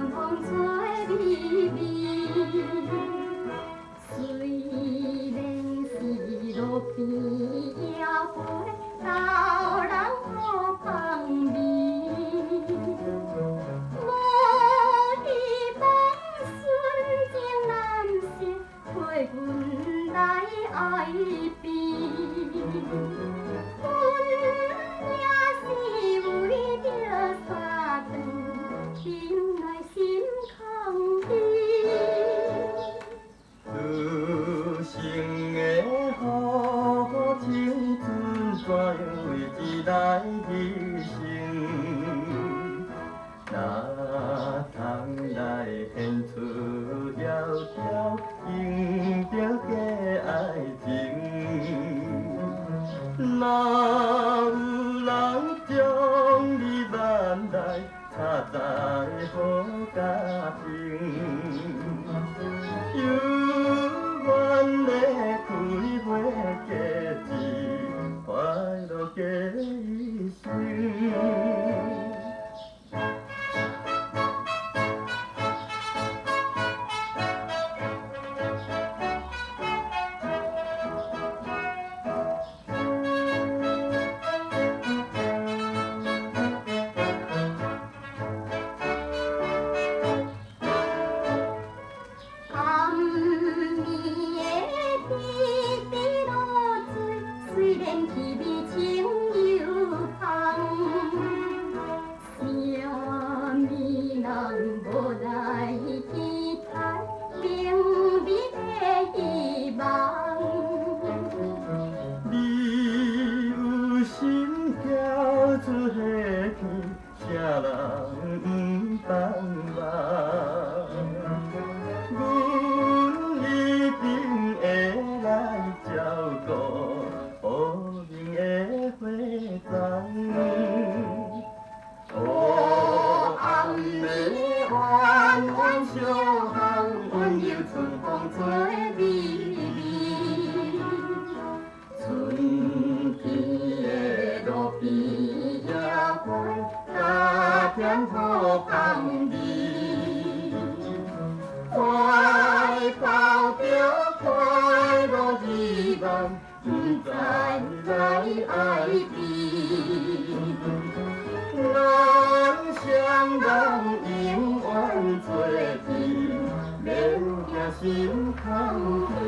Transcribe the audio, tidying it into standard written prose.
春风吹微微，虽然是路边野花，斗人好芳味。无希望纯情男性替阮来哀悲。为着三顿，忍耐心空虚。女性的好好青春，怎样为钱来牺牲？哪通来显出妖娇，用著假爱情？哪有人将你挽来，插在好家庭？犹原会开花结子，快乐过一生。虽然奇美清又芳，啥物人无来期待，明日的希望。你有心跳出火坑，啥人毋帮忙？阮一定会来照顾。薄命的花欉，暗暝的弯弯小巷，温柔春风吹微微。春天的路边野花，加添好芳味，怀抱着快乐希望。怎样来哀悲？咱双人永远做阵，免惊心空虚。